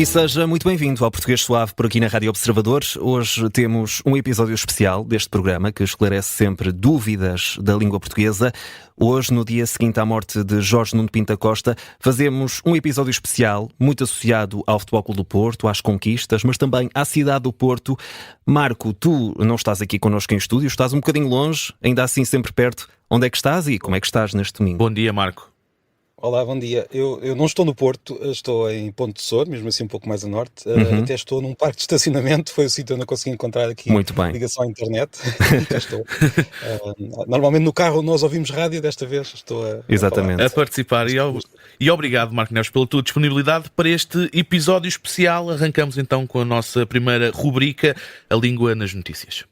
E seja muito bem-vindo ao Português Suave por aqui na Rádio Observador. Hoje temos um episódio especial deste programa que esclarece sempre dúvidas da língua portuguesa. Hoje, no dia seguinte à morte de Jorge Nuno Pinto da Costa, fazemos um episódio especial muito associado ao Futebol Clube do Porto, às conquistas, mas também à cidade do Porto. Marco, tu não estás aqui connosco em estúdio, estás um bocadinho longe, ainda assim sempre perto. Onde é que estás e como é que estás neste domingo? Bom dia, Marco. Olá, bom dia. Eu não estou no Porto, estou em Ponte de Sor, mesmo assim um pouco mais a norte. Até estou num parque de estacionamento, foi o sítio onde eu consegui encontrar aqui Muito bem. ligação à internet. E cá estou. Normalmente no carro nós ouvimos rádio, desta vez estou Exatamente. A participar e obrigado, Marco Neves, pela tua disponibilidade para este episódio especial. Arrancamos então com a nossa primeira rubrica, a língua nas notícias.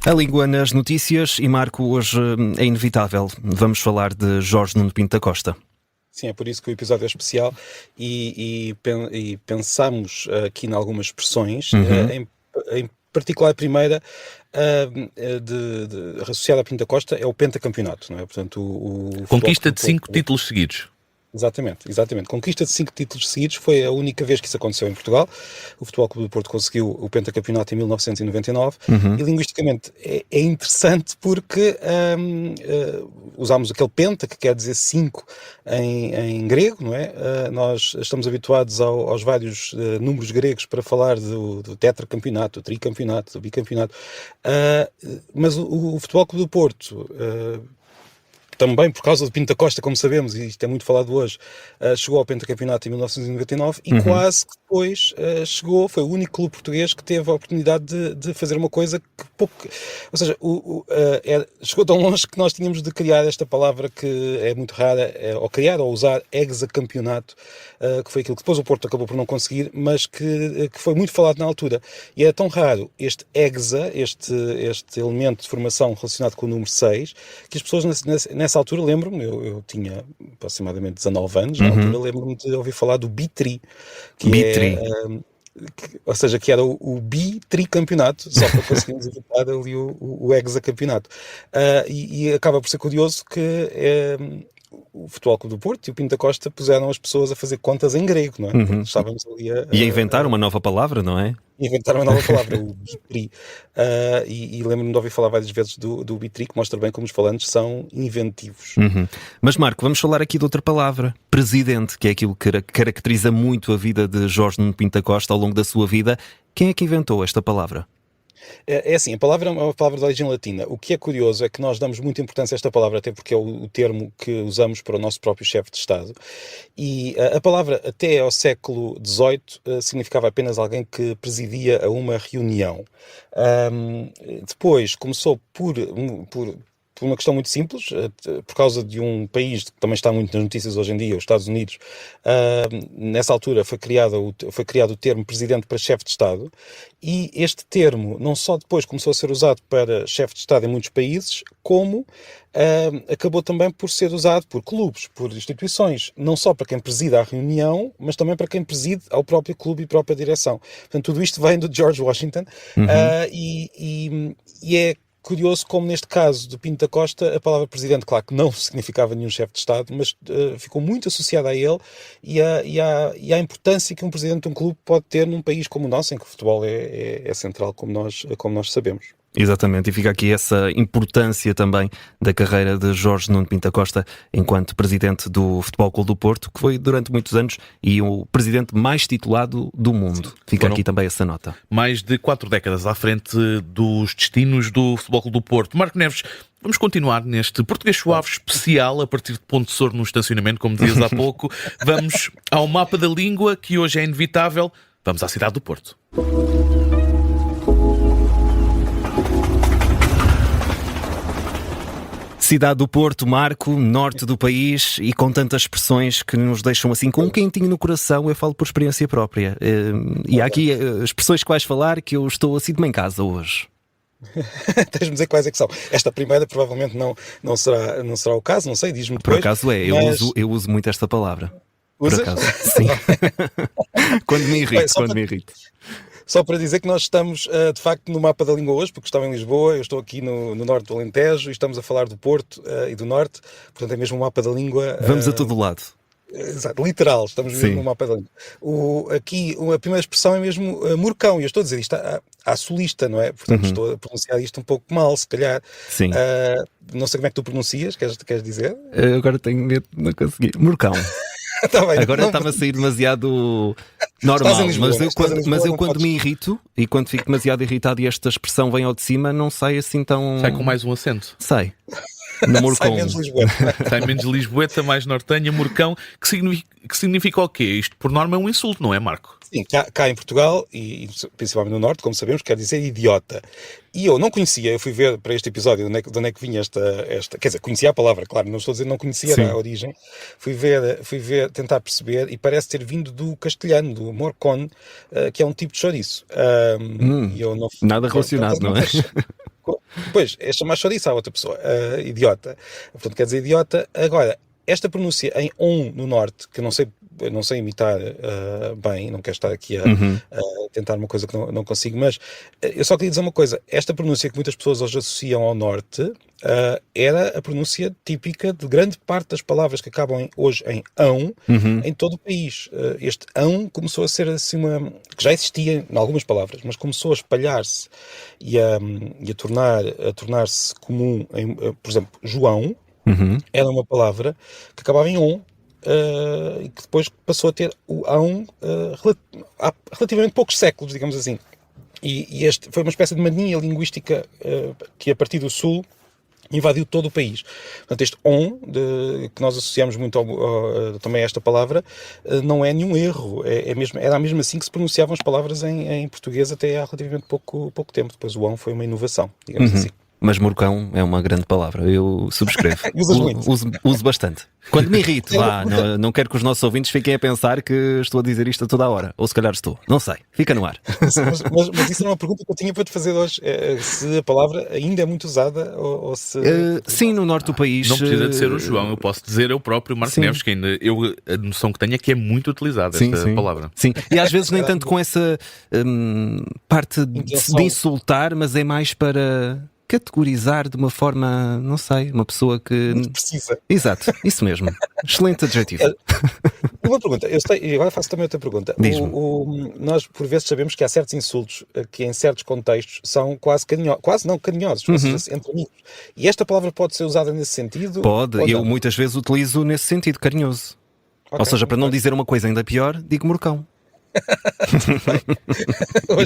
A língua nas notícias e Marco, hoje é inevitável. Vamos falar de Jorge Nuno Pinto da Costa. Sim, é por isso que o episódio é especial e pensamos aqui em algumas expressões, em particular a primeira associada a Pinto da Costa é o pentacampeonato, não é? Portanto, o Conquista de 5 títulos seguidos. Exatamente. Conquista de 5 títulos seguidos, foi a única vez que isso aconteceu em Portugal. O Futebol Clube do Porto conseguiu o pentacampeonato em 1999 e linguisticamente é interessante porque usámos aquele penta, que quer dizer 5 em grego, não é? Nós estamos habituados aos vários números gregos para falar do tetracampeonato, do tricampeonato, do bicampeonato, mas o Futebol Clube do Porto... também por causa do Pinto da Costa, como sabemos, e isto é muito falado hoje, chegou ao pentacampeonato em 1999 e quase que depois foi o único clube português que teve a oportunidade de fazer uma coisa que pouco... Ou seja, chegou tão longe que nós tínhamos de criar esta palavra que é muito rara, ou criar ou usar, hexacampeonato, que foi aquilo que depois o Porto acabou por não conseguir, mas que foi muito falado na altura. E era tão raro este hexa, este elemento de formação relacionado com o número 6, que as pessoas nessa altura, lembro-me, eu tinha aproximadamente 19 anos, na altura lembro-me de ouvir falar do Bitri, ou seja, que era o bi-tricampeonato, só para conseguirmos evitar ali o hexacampeonato. E acaba por ser curioso que o Futebol Clube do Porto e o Pinto da Costa puseram as pessoas a fazer contas em grego, não é? Estávamos ali E a inventar uma nova palavra, não é? Inventaram uma nova palavra, o bitri. E lembro-me de ouvir falar várias vezes do bitri, que mostra bem como os falantes são inventivos. Mas Marco, vamos falar aqui de outra palavra, presidente, que é aquilo que caracteriza muito a vida de Jorge Nuno Pinto da Costa ao longo da sua vida. Quem é que inventou esta palavra? É assim, a palavra é uma palavra de origem latina. O que é curioso é que nós damos muita importância a esta palavra, até porque é o termo que usamos para o nosso próprio chefe de Estado. E a palavra, até ao século XVIII, significava apenas alguém que presidia a uma reunião. Depois começou por uma questão muito simples, por causa de um país que também está muito nas notícias hoje em dia, os Estados Unidos. Nessa altura foi criado o termo presidente para chefe de Estado, e este termo não só depois começou a ser usado para chefe de Estado em muitos países, como acabou também por ser usado por clubes, por instituições, não só para quem preside a reunião, mas também para quem preside ao próprio clube e própria direção. Portanto, tudo isto vem do George Washington, e é curioso como neste caso do Pinto da Costa a palavra presidente, claro que não significava nenhum chefe de Estado, mas ficou muito associada a ele e à importância que um presidente de um clube pode ter num país como o nosso, em que o futebol é central, como nós sabemos. Exatamente, e fica aqui essa importância também da carreira de Jorge Nuno Pinto da Costa enquanto presidente do Futebol Clube do Porto, que foi durante muitos anos e o presidente mais titulado do mundo. Sim, fica aqui também essa nota. Mais de 4 décadas à frente dos destinos do Futebol Clube do Porto. Marco Neves, vamos continuar neste Português Suave especial a partir de Ponte de Sor no estacionamento, como dizias há pouco. Vamos ao mapa da língua, que hoje é inevitável. Vamos à cidade do Porto. Cidade do Porto, Marco, norte do país, e com tantas expressões que nos deixam assim com um quentinho no coração. Eu falo por experiência própria. E há aqui expressões que vais falar que eu estou assim de em casa hoje. Tens-me dizer quais é que são. Esta primeira provavelmente não será o caso, não sei, diz-me depois. Por acaso é, mas... eu uso muito esta palavra. Usas? Por acaso, sim. Quando me irrito. Só para dizer que nós estamos, de facto, no mapa da língua hoje, porque estava em Lisboa, eu estou aqui no norte do Alentejo e estamos a falar do Porto e do Norte, portanto é mesmo o mapa da língua. Vamos a todo lado. Exato, literal, estamos mesmo no mapa da língua. Aqui, a primeira expressão é mesmo murcão, e eu estou a dizer isto à sulista, não é? Portanto, estou a pronunciar isto um pouco mal, se calhar. Sim. Não sei como é que tu pronuncias, queres dizer? Agora tenho medo de não conseguir. Murcão. Tá bem, agora está-me a sair demasiado normal, Lisboa, mas eu quando me irrito e quando fico demasiado irritado e esta expressão vem ao de cima, não sai assim tão... Sai com mais um acento. Sai. No Murcão. Sai menos Lisboeta. Sai menos Lisboeta, mais nortenha, Murcão, que significa o quê? Isto por norma é um insulto, não é, Marco? Sim, cá em Portugal, e principalmente no Norte, como sabemos, quer dizer idiota. E eu não conhecia, eu fui ver para este episódio de onde é que vinha esta. Quer dizer, conhecia a palavra, claro, não estou a dizer não conhecia a origem. Fui ver, tentar perceber, e parece ter vindo do castelhano, do morcone, que é um tipo de chouriço. E eu não, nada relacionado, não é? Pois, é chamar chouriço à outra pessoa, idiota. Portanto, quer dizer idiota. Agora, esta pronúncia em on no Norte, que eu não sei imitar bem, não quero estar aqui a tentar uma coisa que não consigo, mas eu só queria dizer uma coisa. Esta pronúncia que muitas pessoas hoje associam ao Norte era a pronúncia típica de grande parte das palavras que acabam hoje em ão em todo o país. Este ão começou a ser assim que já existia em algumas palavras, mas começou a espalhar-se e a tornar-se comum em, por exemplo, João. Era uma palavra que acabava em on e que depois passou a ter o ão há relativamente poucos séculos, digamos assim. E este foi uma espécie de mania linguística que a partir do Sul invadiu todo o país. Portanto, este on, que nós associamos muito também a esta palavra, não é nenhum erro. Era mesmo assim que se pronunciavam as palavras em português até há relativamente pouco tempo. Depois o on foi uma inovação, digamos assim. Mas Murcão é uma grande palavra, eu subscrevo. Usas muito? Uso bastante. Quando me irrito, não quero que os nossos ouvintes fiquem a pensar que estou a dizer isto a toda a hora. Ou se calhar estou, não sei. Fica no ar. Mas isso era uma pergunta que eu tinha para te fazer hoje. Se a palavra ainda é muito usada ou se... Sim, no norte do país... Não precisa de ser o João, eu posso dizer eu próprio, Marco Neves, que ainda a noção que tenho é que é muito utilizada esta palavra. Sim, e às vezes nem tanto com essa parte de insultar, mas é mais para... categorizar de uma forma, não sei, uma pessoa que... muito precisa. Exato, isso mesmo. Excelente adjetivo. Uma pergunta, e agora faço também outra pergunta. Nós, por vezes, sabemos que há certos insultos que, em certos contextos, são quase carinhosos, ou seja, entre amigos. E esta palavra pode ser usada nesse sentido? Pode, eu muitas vezes utilizo nesse sentido, carinhoso. Ou seja, para não dizer uma coisa ainda pior, digo Murcão. Eu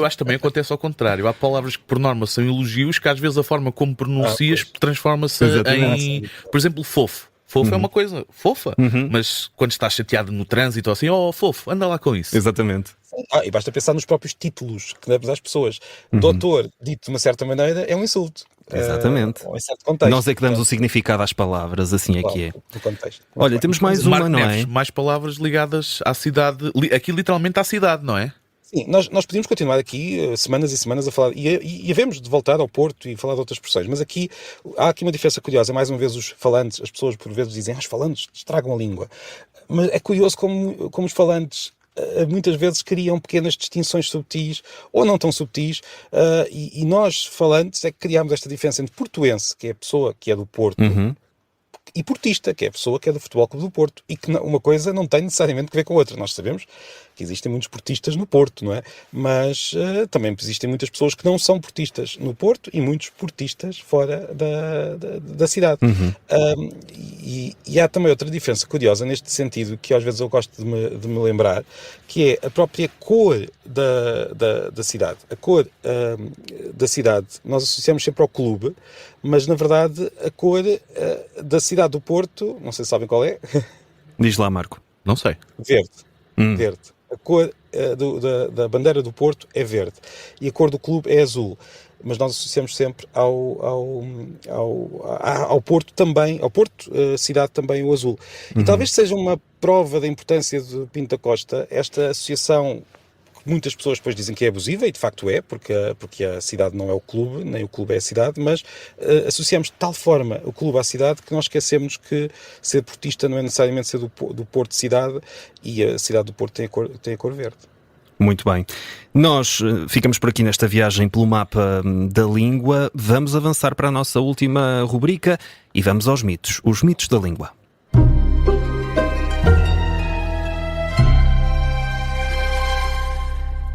acho que também acontece ao contrário. Há palavras que por norma são elogios que às vezes a forma como pronuncias transforma-se em, por exemplo, fofo. Fofo é uma coisa fofa, mas quando estás chateado no trânsito assim, fofo, anda lá com isso. Exatamente. E basta pensar nos próprios títulos que damos às pessoas. Doutor, dito de uma certa maneira, é um insulto. Exatamente. Em certo contexto. Nós é que damos o significado às palavras, assim é que é. Olha, temos mais Marco uma, não Neves, é? mais palavras ligadas à cidade, aqui literalmente à cidade, não é? Sim, nós podíamos continuar aqui semanas e semanas a falar, e havemos de voltar ao Porto e falar de outras expressões, mas aqui há aqui uma diferença curiosa. Mais uma vez, os falantes, as pessoas por vezes dizem, os falantes estragam a língua. Mas é curioso como os falantes muitas vezes criam pequenas distinções subtis ou não tão subtis, e nós, falantes, é que criámos esta diferença entre portuense, que é a pessoa que é do Porto, e portista, que é a pessoa que é do Futebol Clube do Porto, e que uma coisa não tem necessariamente que ver com a outra. Nós sabemos que existem muitos portistas no Porto, não é? Mas também existem muitas pessoas que não são portistas no Porto e muitos portistas fora da cidade. E há também outra diferença curiosa neste sentido, que às vezes eu gosto de me lembrar, que é a própria cor da cidade. A cor da cidade nós associamos sempre ao clube, mas na verdade a cor da cidade do Porto, não sei se sabem qual é. Diz lá, Marco. Não sei. Verde. Verde. A cor da bandeira do Porto é verde e a cor do clube é azul, mas nós associamos sempre ao Porto também, ao Porto, cidade também, o azul. E talvez seja uma prova da importância de Pinto da Costa esta associação. Muitas pessoas depois dizem que é abusiva, e de facto é, porque a cidade não é o clube, nem o clube é a cidade, mas associamos de tal forma o clube à cidade que nós esquecemos que ser portista não é necessariamente ser do Porto cidade, e a cidade do Porto tem a cor verde. Muito bem. Nós ficamos por aqui nesta viagem pelo mapa da língua. Vamos avançar para a nossa última rubrica e vamos aos mitos. Os mitos da língua.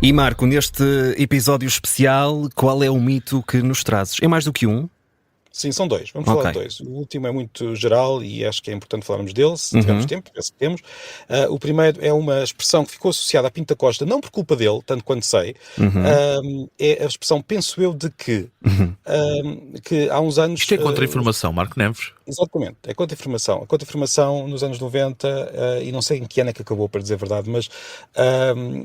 E Marco, neste episódio especial, qual é o mito que nos trazes? É mais do que um? Sim, são dois. Vamos falar de dois. O último é muito geral e acho que é importante falarmos dele, se tivermos tempo, penso que temos. O primeiro é uma expressão que ficou associada a Pinto da Costa, não por culpa dele, tanto quanto sei. É a expressão penso eu de que há uns anos... Isto é contra-informação, Marco Neves? Exatamente, é contra-informação. A contra-informação nos anos 90, e não sei em que ano é que acabou, para dizer a verdade, mas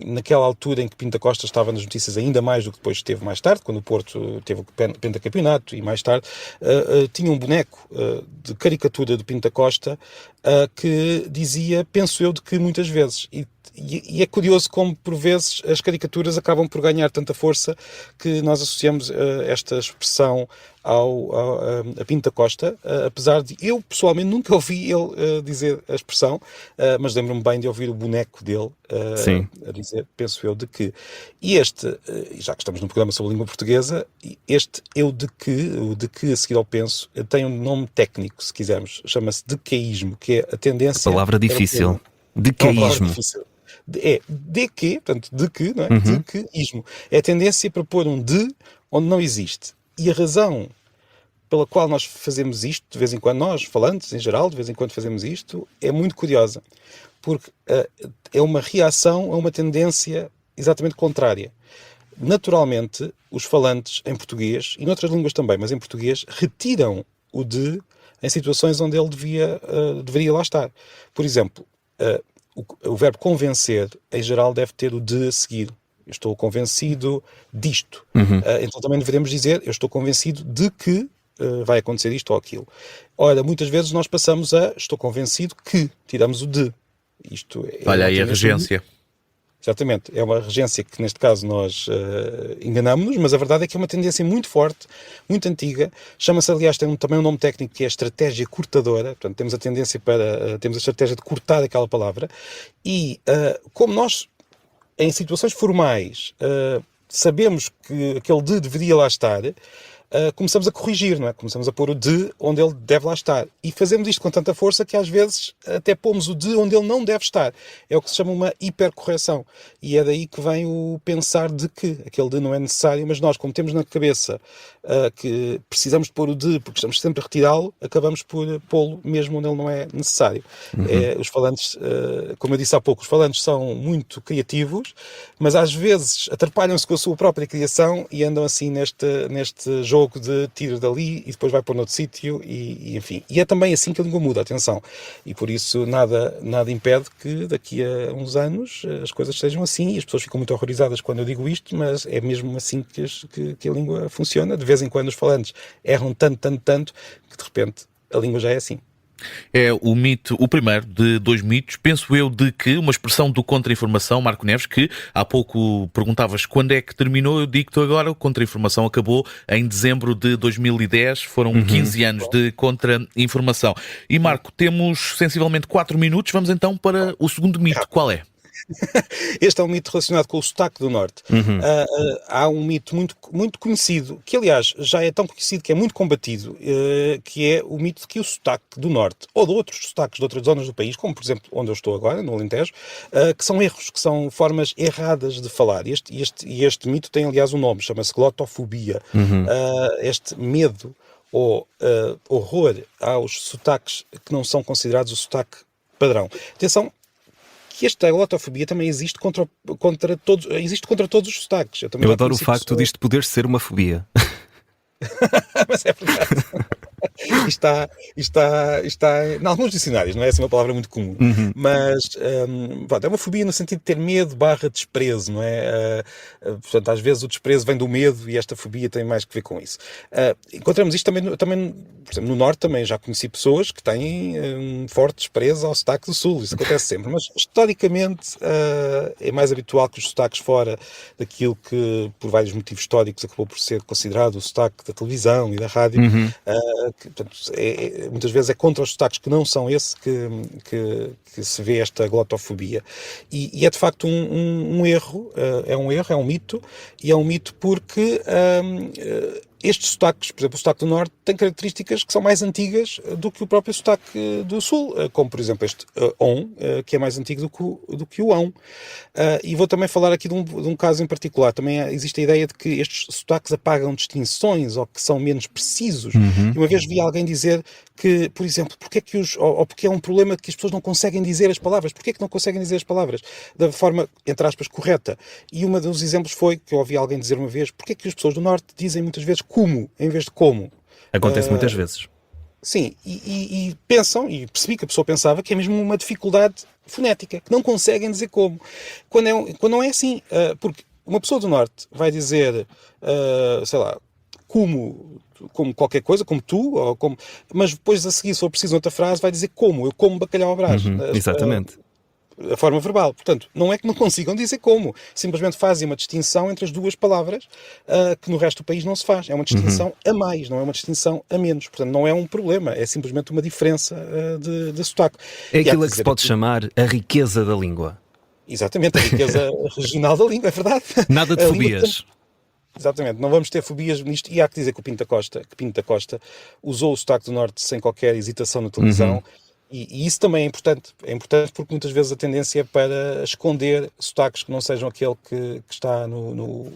naquela altura em que Pinto da Costa estava nas notícias ainda mais do que depois esteve mais tarde, quando o Porto teve o pentacampeonato e mais tarde, tinha um boneco de caricatura do Pinto da Costa que dizia, penso eu, de que muitas vezes... E é curioso como, por vezes, as caricaturas acabam por ganhar tanta força que nós associamos esta expressão a Pinto da Costa, apesar de eu, pessoalmente, nunca ouvi ele dizer a expressão, mas lembro-me bem de ouvir o boneco dele a dizer, penso eu, de que. E já que estamos num programa sobre a língua portuguesa, este eu de que, o de que a seguir ao penso, tem um nome técnico, se quisermos, chama-se decaísmo, que é a tendência... Palavra difícil. Decaísmo. É de que, portanto, de que, não é? De que ismo. É a tendência para pôr um de onde não existe. E a razão pela qual nós fazemos isto, de vez em quando, nós, falantes em geral, de vez em quando fazemos isto, é muito curiosa. Porque é uma reação a uma tendência exatamente contrária. Naturalmente, os falantes em português, e noutras línguas também, mas em português, retiram o de em situações onde ele deveria lá estar. Por exemplo, o verbo convencer, em geral, deve ter o de a seguir. Eu estou convencido disto. Então também deveremos dizer, eu estou convencido de que vai acontecer isto ou aquilo. Ora, muitas vezes nós passamos a estou convencido que, tiramos o de. Isto Olha aí a regência. Exatamente. É uma regência que, neste caso, nós enganamos-nos, mas a verdade é que é uma tendência muito forte, muito antiga. Chama-se, aliás, tem também um nome técnico que é a estratégia cortadora. Portanto, temos a tendência temos a estratégia de cortar aquela palavra. E como nós, em situações formais, sabemos que aquele de deveria lá estar, começamos a corrigir, não é? Começamos a pôr o de onde ele deve lá estar. E fazemos isto com tanta força que às vezes até pomos o de onde ele não deve estar. É o que se chama uma hipercorreção. E é daí que vem o pensar de que aquele de não é necessário, mas nós, como temos na cabeça que precisamos de pôr o de porque estamos sempre a retirá-lo, acabamos por pô-lo mesmo onde ele não é necessário. Os falantes, como eu disse há pouco, os falantes são muito criativos, mas às vezes atrapalham-se com a sua própria criação e andam assim neste jogo de tiro dali e depois vai para outro sítio e enfim. E é também assim que a língua muda, atenção. E por isso nada impede que daqui a uns anos as coisas sejam assim e as pessoas ficam muito horrorizadas quando eu digo isto, mas é mesmo assim que a língua funciona. De vez em quando os falantes erram tanto que de repente a língua já é assim. É o primeiro de dois mitos, penso eu, de que uma expressão do contra-informação, Marco Neves, que há pouco perguntavas quando é que terminou, eu digo-te agora, o contra-informação acabou em dezembro de 2010, foram 15 anos de contra-informação. E Marco, temos sensivelmente 4 minutos, vamos então para o segundo mito, qual é? Este é um mito relacionado com o sotaque do Norte. Há um mito muito conhecido, que aliás já é tão conhecido que é muito combatido, que é o mito de que o sotaque do Norte, ou de outros sotaques de outras zonas do país, como por exemplo onde eu estou agora, no Alentejo, que são erros, que são formas erradas de falar. Este mito tem aliás um nome, chama-se glotofobia. Este medo ou horror aos sotaques que não são considerados o sotaque padrão. Atenção, que esta glotofobia também existe contra todos os sotaques. Eu adoro o facto disto poder ser uma fobia. Mas é verdade. Está em alguns dicionários, não é assim uma palavra muito comum, mas é uma fobia no sentido de ter medo / desprezo, não é? Portanto, às vezes o desprezo vem do medo e esta fobia tem mais que ver com isso. Encontramos isto também, por exemplo, no Norte também já conheci pessoas que têm um forte desprezo ao sotaque do Sul, isso acontece sempre, mas historicamente é mais habitual que os sotaques fora daquilo que, por vários motivos históricos, acabou por ser considerado o sotaque da televisão e da rádio, portanto, muitas vezes é contra os sotaques que não são esse que se vê esta glotofobia. E é de facto um erro, é um mito, e é um mito porque estes sotaques, por exemplo, o sotaque do Norte, tem características que são mais antigas do que o próprio sotaque do Sul, como por exemplo este on, que é mais antigo do que o ão. E vou também falar aqui de um caso em particular. Também existe a ideia de que estes sotaques apagam distinções ou que são menos precisos. E uma vez vi alguém dizer que, por exemplo, porque é um problema que as pessoas não conseguem dizer as palavras. Porque é que não conseguem dizer as palavras da forma, entre aspas, correta? E um dos exemplos foi, que eu ouvi alguém dizer uma vez, porque é que as pessoas do Norte dizem muitas vezes como, em vez de como? Acontece muitas vezes. Sim, e pensam, e percebi que a pessoa pensava que é mesmo uma dificuldade fonética, que não conseguem dizer como. Quando não é assim, porque uma pessoa do Norte vai dizer, sei lá, como qualquer coisa, como tu, mas depois a seguir, se for preciso outra frase, vai dizer como, eu como bacalhau à Brás. Exatamente. A forma verbal. Portanto, não é que não consigam dizer como, simplesmente fazem uma distinção entre as duas palavras que no resto do país não se faz. É uma distinção a mais, não é uma distinção a menos. Portanto, não é um problema, é simplesmente uma diferença de sotaque. É aquilo a que se pode chamar a riqueza da língua. Exatamente, a riqueza regional da língua, é verdade. Nada de fobias. Exatamente, não vamos ter fobias nisto. E há que dizer que Pinto da Costa usou o sotaque do Norte sem qualquer hesitação na televisão. E isso também é importante. É importante porque muitas vezes a tendência é para esconder sotaques que não sejam aquele que está no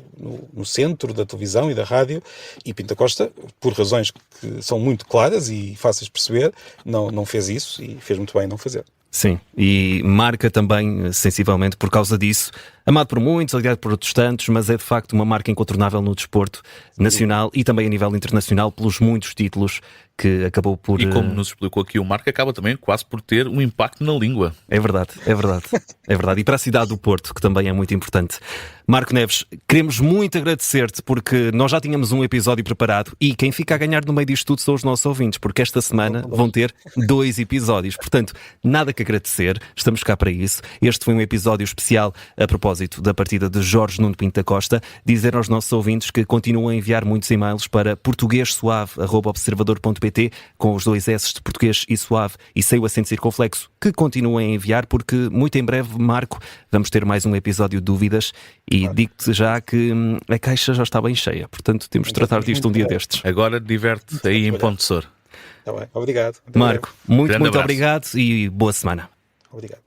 centro da televisão e da rádio. E Pinto da Costa, por razões que são muito claras e fáceis de perceber, não fez isso e fez muito bem não fazer. Sim, e marca também, sensivelmente, por causa disso, amado por muitos, odiado por outros tantos, mas é de facto uma marca incontornável no desporto nacional e também a nível internacional, pelos muitos títulos que acabou por... E como nos explicou aqui o Marco, acaba também quase por ter um impacto na língua. É verdade, é verdade, é verdade. E para a cidade do Porto, que também é muito importante. Marco Neves, queremos muito agradecer-te porque nós já tínhamos um episódio preparado e quem fica a ganhar no meio disto tudo são os nossos ouvintes, porque esta semana vão ter 2 episódios. Portanto, nada que agradecer, estamos cá para isso. Este foi um episódio especial a propósito da partida de Jorge Nuno Pinto da Costa. Dizer aos nossos ouvintes que continuam a enviar muitos e-mails para portuguesuave@observador.pt com os 2 S de português e suave e sem o acento circunflexo, que continuem a enviar, porque muito em breve, Marco, vamos ter mais um episódio de dúvidas e digo-te já que a caixa já está bem cheia, portanto temos de tratar disto um dia destes. Agora diverte aí em Ponte Sor. Está bem, obrigado. Marco, muito obrigado e boa semana. Obrigado.